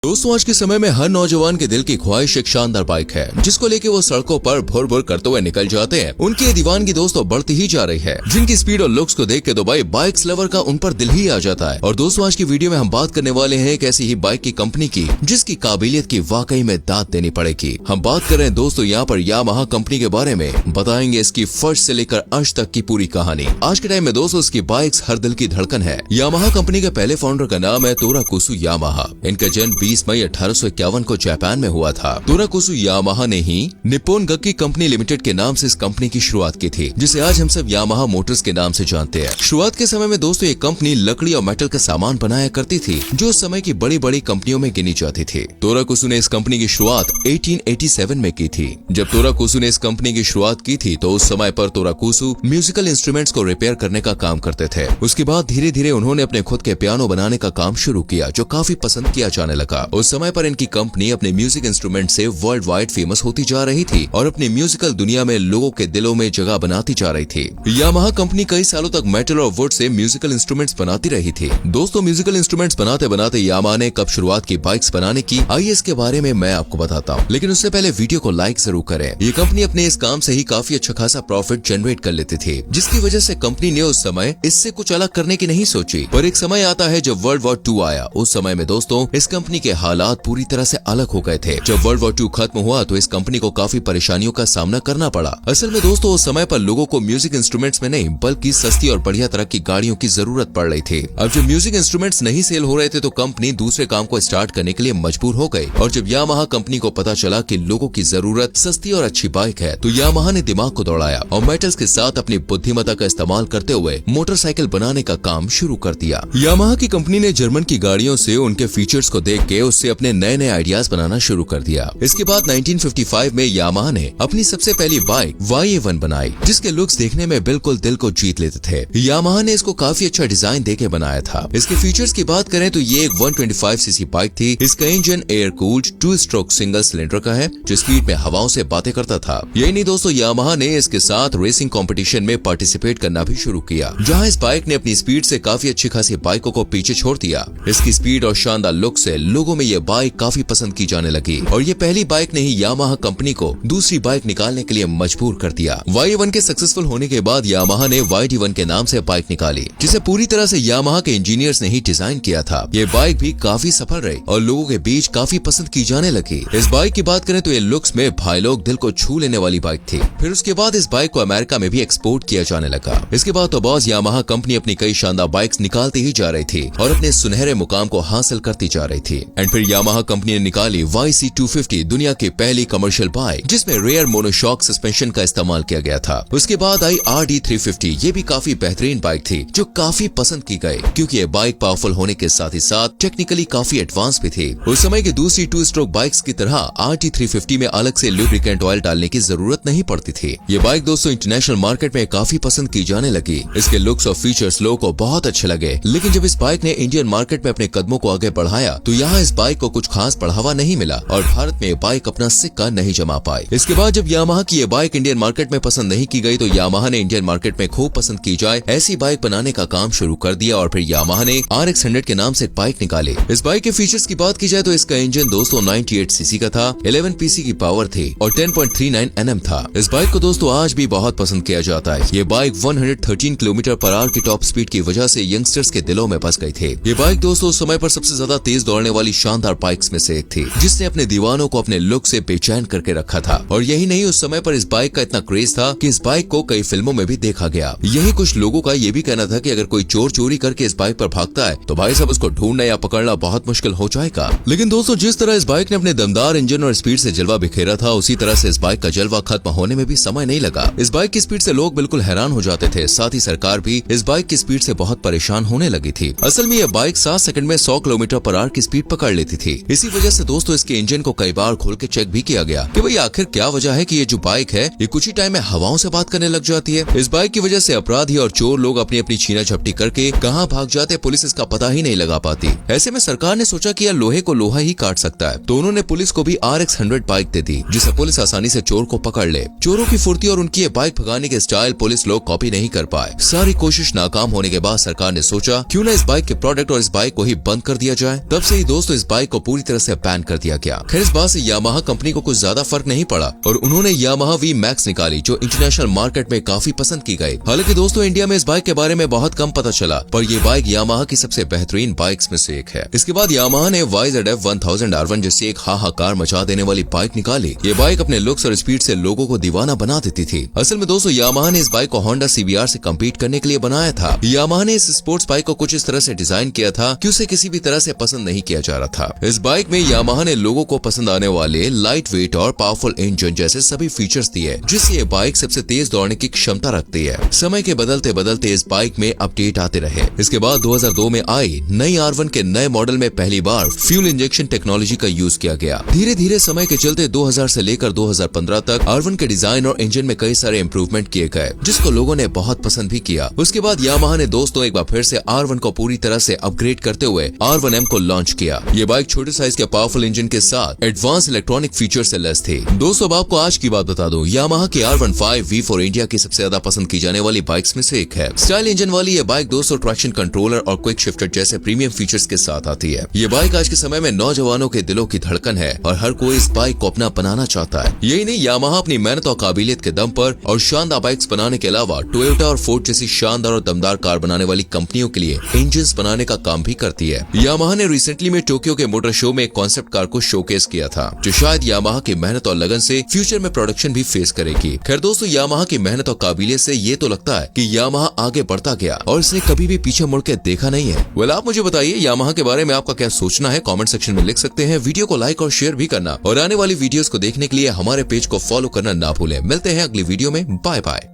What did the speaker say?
दोस्तों आज के समय में हर नौजवान के दिल की ख्वाहिश एक शानदार बाइक है, जिसको लेके वो सड़कों पर भुर भुर करते हुए निकल जाते हैं। उनकी दीवानगी दोस्तों बढ़ती ही जा रही है, जिनकी स्पीड और लुक्स को देख के तो भाई बाइक्स लवर का उन पर दिल ही आ जाता है। और दोस्तों आज की वीडियो में हम बात करने वाले हैं एक ऐसी ही बाइक की कंपनी की, जिसकी काबिलियत की वाकई में दाद देनी पड़ेगी। हम बात कर रहे हैं दोस्तों यहाँ पर यामाहा कंपनी के बारे में, बताएंगे इसकी फर्स्ट से लेकर अंश तक की पूरी कहानी। आज के टाइम में दोस्तों इसकी बाइक्स हर दिल की धड़कन है। यामाहा कंपनी के पहले फाउंडर का नाम है तोराकुसु यामाहा। इनका जन्म 20 मई 1851 को जापान में हुआ था। तोराकुसु यामाहा ने ही निप्पॉन गक्की कंपनी लिमिटेड के नाम से इस कंपनी की शुरुआत की थी, जिसे आज हम सब यामाहा मोटर्स के नाम से जानते हैं। शुरुआत के समय में दोस्तों ये कंपनी लकड़ी और मेटल का सामान बनाया करती थी, जो उस समय की बड़ी बड़ी कंपनियों में गिनी जाती थी। तोराकुसु ने इस कंपनी की शुरुआत 1887 में की थी। जब तोराकुसु ने इस कंपनी की शुरुआत की थी तो उस समय पर तोराकुसु म्यूजिकल इंस्ट्रूमेंट्स को रिपेयर करने का काम करते थे। उसके बाद धीरे धीरे उन्होंने अपने खुद के पियानो बनाने का काम शुरू किया, जो काफी पसंद किया जाने लगा। उस समय पर इनकी कंपनी अपने म्यूजिक इंस्ट्रूमेंट से वर्ल्ड वाइड फेमस होती जा रही थी और अपनी म्यूजिकल दुनिया में लोगों के दिलों में जगह बनाती जा रही थी। यामाहा कंपनी कई सालों तक मेटल और वुड से म्यूजिकल इंस्ट्रूमेंट्स बनाती रही थी। दोस्तों म्यूजिकल इंस्ट्रूमेंट्स बनाते बनाते यामाहा ने कब शुरुआत की बाइक्स बनाने की, आइए इसके बारे में मैं आपको बताता हूँ। लेकिन उससे पहले वीडियो को लाइक जरूर करें। ये कंपनी अपने इस काम से ही काफी अच्छा खासा प्रॉफिट जनरेट कर लेती थी, जिसकी वजह से कंपनी ने उस समय इससे कुछ अलग करने की नहीं सोची। पर एक समय आता है जब वर्ल्ड वॉर 2 आया। उस समय में दोस्तों इस कंपनी के हालात पूरी तरह से अलग हो गए थे। जब वर्ल्ड वॉर 2 खत्म हुआ तो इस कंपनी को काफी परेशानियों का सामना करना पड़ा। असल में दोस्तों उस समय पर लोगों को म्यूजिक इंस्ट्रूमेंट्स में नहीं बल्कि सस्ती और बढ़िया तरह की गाड़ियों की जरूरत पड़ रही थी। अब जब म्यूजिक इंस्ट्रूमेंट्स नहीं सेल हो रहे थे तो कंपनी दूसरे काम को स्टार्ट करने के लिए मजबूर हो गई। और जब यामाहा कंपनी को पता चला कि लोगों की जरूरत सस्ती और अच्छी बाइक है, तो यामाहा ने दिमाग को दौड़ाया और मेटल्स के साथ अपनी बुद्धिमत्ता का इस्तेमाल करते हुए मोटरसाइकिल बनाने का काम शुरू कर दिया। यामाहा की कंपनी ने जर्मन की गाड़ियों से उनके फीचर्स को देख के उससे अपने नए नए आइडियाज बनाना शुरू कर दिया। इसके बाद 1955 में यामाहा ने अपनी सबसे पहली बाइक YA1 बनाई, जिसके लुक्स देखने में बिल्कुल दिल को जीत लेते थे। यामाहा ने इसको काफी अच्छा डिजाइन देके बनाया था। इसके फीचर्स की बात करें तो ये एक 125cc बाइक थी। इसका engine air cooled 2 stroke single cylinder का है, जो स्पीड में हवाओं से बातें करता था। यही नहीं दोस्तों, यामाहा ने इसके साथ रेसिंग कंपटीशन में पार्टिसिपेट करना भी शुरू किया, जहां इस बाइक ने अपनी स्पीड से काफी अच्छी खासी बाइकों को पीछे छोड़ दिया। इसकी स्पीड और शानदार लुक से लोगों में ये बाइक काफी पसंद की जाने लगी और ये पहली बाइक ने ही यामाहा कंपनी को दूसरी बाइक निकालने के लिए मजबूर कर दिया। YA1 के सक्सेसफुल होने के बाद यामाहा ने YD1 के नाम से बाइक निकाली, जिसे पूरी तरह से यामाहा के इंजीनियर्स ने ही डिजाइन किया था। ये बाइक भी काफी सफल रही और लोगों के बीच काफी पसंद की जाने लगी। इस बाइक की बात करें तो ये लुक्स में भाई लोग दिल को छू लेने वाली बाइक थी। फिर उसके बाद इस बाइक को अमेरिका में भी एक्सपोर्ट किया जाने लगा। इसके बाद तो बॉस यामाहा कंपनी अपनी कई शानदार बाइक्स निकालती ही जा रही थी और अपने सुनहरे मुकाम को हासिल करती जा रही थी। एंड फिर यामाहा कंपनी ने निकाली YC250, दुनिया की पहली कमर्शियल बाइक, जिसमें रेयर मोनोशॉक सस्पेंशन का इस्तेमाल किया गया था। उसके बाद आई RD350, ये भी काफी बेहतरीन बाइक थी, जो काफी पसंद की गई क्योंकि ये बाइक पावरफुल होने के साथ ही साथ टेक्निकली काफी एडवांस भी थी। उस समय की दूसरी 2 स्ट्रोक बाइक्स की तरह RD350 में अलग से लुब्रिकेंट ऑयल डालने की जरूरत नहीं पड़ती थी। ये बाइक दोस्तों इंटरनेशनल मार्केट में काफी पसंद की जाने लगी। इसके लुक्स और फीचर्स लोगों को बहुत अच्छे लगे। लेकिन जब इस बाइक ने इंडियन मार्केट में अपने कदमों को आगे बढ़ाया तो यहाँ इस बाइक को कुछ खास बढ़ावा नहीं मिला और भारत में ये बाइक अपना सिक्का नहीं जमा पाई। इसके बाद जब यामाहा की ये बाइक इंडियन मार्केट में पसंद नहीं की गई तो यामाहा ने इंडियन मार्केट में खूब पसंद की जाए ऐसी बाइक बनाने का काम शुरू कर दिया और फिर यामाहा ने RX100 के नाम से एक बाइक निकाली। इस बाइक के फीचर्स की बात की जाए तो इसका इंजन दोस्तों 98cc का था, 11 PC की पावर थी और 10.39 Nm था। इस बाइक को दोस्तों आज भी बहुत पसंद किया जाता है। ये बाइक 113 km/h की टॉप स्पीड की वजह से यंगस्टर्स के दिलों में बस गई थी। ये बाइक दोस्तों उस समय पर सबसे ज्यादा तेज दौड़ने वाली शानदार बाइक्स में से एक थी, जिसने अपने दीवानों को अपने लुक से बेचैन करके रखा था। और यही नहीं, उस समय पर इस बाइक का इतना क्रेज था कि इस बाइक को कई फिल्मों में भी देखा गया। यही कुछ लोगों का ये भी कहना था कि अगर कोई चोर चोरी करके इस बाइक पर भागता है तो भाई साहब उसको ढूंढना या पकड़ना बहुत मुश्किल हो जाएगा। लेकिन दोस्तों जिस तरह इस बाइक ने अपने दमदार इंजन और स्पीड से जलवा बिखेरा था, उसी तरह से इस बाइक का जलवा खत्म होने में भी समय नहीं लगा। इस बाइक की स्पीड से लोग बिल्कुल हैरान हो जाते थे। साथ ही सरकार भी इस बाइक की स्पीड से बहुत परेशान होने लगी थी। असल में यह बाइक 7 सेकंड में 100 km/h की स्पीड पकड़ लेती थी। इसी वजह से दोस्तों इसके इंजन को कई बार खोल के चेक भी किया गया कि भाई आखिर क्या वजह है कि ये जो बाइक है ये कुछ ही टाइम में हवाओं से बात करने लग जाती है। इस बाइक की वजह से अपराधी और चोर लोग अपनी अपनी छीना झपटी करके कहां भाग जाते, पुलिस इसका पता ही नहीं लगा पाती। ऐसे में सरकार ने सोचा कि यार लोहे को लोहा ही काट सकता है, तो उन्होंने पुलिस को भी RX100 बाइक दे दी, जिससे पुलिस आसानी से चोर को पकड़ ले। चोरों की फुर्ती और उनकी ये बाइक भगाने के स्टाइल पुलिस लोग कॉपी नहीं कर पाए। सारी कोशिश नाकाम होने के बाद सरकार ने सोचा क्यों ना इस बाइक के प्रोडक्ट और इस बाइक को ही बंद कर दिया जाए। तब से ही दोस्तों दोस्तों इस बाइक को पूरी तरह से बैन कर दिया गया। खैर इस बात से यामाहा कंपनी को कुछ ज्यादा फर्क नहीं पड़ा और उन्होंने यामाहा वी मैक्स निकाली जो इंटरनेशनल मार्केट में काफी पसंद की गई। हालांकि दोस्तों इंडिया में इस बाइक के बारे में बहुत कम पता चला, पर ये बाइक यामाहा की सबसे बेहतरीन बाइक्स में से एक है। इसके बाद यामाहा ने YZF 1000 R1 जैसी एक हाहाकार मचा देने वाली बाइक निकाली। ये बाइक अपने लुक्स और स्पीड से लोगों को दीवाना बना देती थी। असल में दोस्तों यामाहा ने इस बाइक को होंडा CBR से कम्पीट करने के लिए बनाया था। यामाहा ने इस स्पोर्ट्स बाइक को कुछ इस तरह से डिजाइन किया था कि उसे किसी भी तरह से पसंद नहीं किया जा रहा था। इस बाइक में यामाहा ने लोगों को पसंद आने वाले लाइट वेट और पावरफुल इंजन जैसे सभी फीचर्स दिए, जिससे ये बाइक सबसे तेज दौड़ने की क्षमता रखती है। समय के बदलते बदलते इस बाइक में अपडेट आते रहे। इसके बाद 2002 में आई नई R1 के नए मॉडल में पहली बार फ्यूल इंजेक्शन टेक्नोलॉजी का यूज किया गया। धीरे धीरे समय के चलते 2000 से लेकर 2015 तक R1 के डिजाइन और इंजन में कई सारे इम्प्रूवमेंट किए गए, जिसको लोगों ने बहुत पसंद भी किया। उसके बाद यामाहा ने दोस्तों एक बार फिर से R1 को पूरी तरह से अपग्रेड करते हुए R1M को लॉन्च किया। ये बाइक छोटे साइज के पावरफुल इंजन के साथ एडवांस इलेक्ट्रॉनिक फीचर से लैस थी। दोस्तों अब आपको आज की बात बता दूं, यामाहा की R15 V4 इंडिया की सबसे ज्यादा पसंद की जाने वाली बाइक्स में से एक है। स्टाइल इंजन वाली ये बाइक दोस्तों ट्रैक्शन कंट्रोलर और क्विक शिफ्टर जैसे प्रीमियम फीचर्स के साथ आती है। ये बाइक आज के समय में नौजवानों के दिलों की धड़कन है और हर कोई इस बाइक को अपना बनाना चाहता है। यही नहीं, यामाहा अपनी मेहनत और काबिलियत के दम पर और शानदार बाइक्स बनाने के अलावा टोयोटा और फोर्ड जैसी शानदार और दमदार कार बनाने वाली कंपनियों के लिए इंजन बनाने का काम भी करती है। यामाहा ने रिसेंटली में टोक्यो के मोटर शो में एक कॉन्सेप्ट कार को शोकेस किया था, जो शायद यामाहा की मेहनत और लगन से फ्यूचर में प्रोडक्शन भी फेस करेगी। खैर दोस्तों यामाहा की मेहनत और काबिलियत से ये तो लगता है कि यामाहा आगे बढ़ता गया और इसने कभी भी पीछे मुड़ के देखा नहीं है। वेल आप मुझे बताइए यामाहा के बारे में आपका क्या सोचना है, कमेंट सेक्शन में लिख सकते हैं। वीडियो को लाइक और शेयर भी करना और आने वाली वीडियोस को देखने के लिए हमारे पेज को फॉलो करना ना भूलें। मिलते हैं अगली वीडियो में, बाय बाय।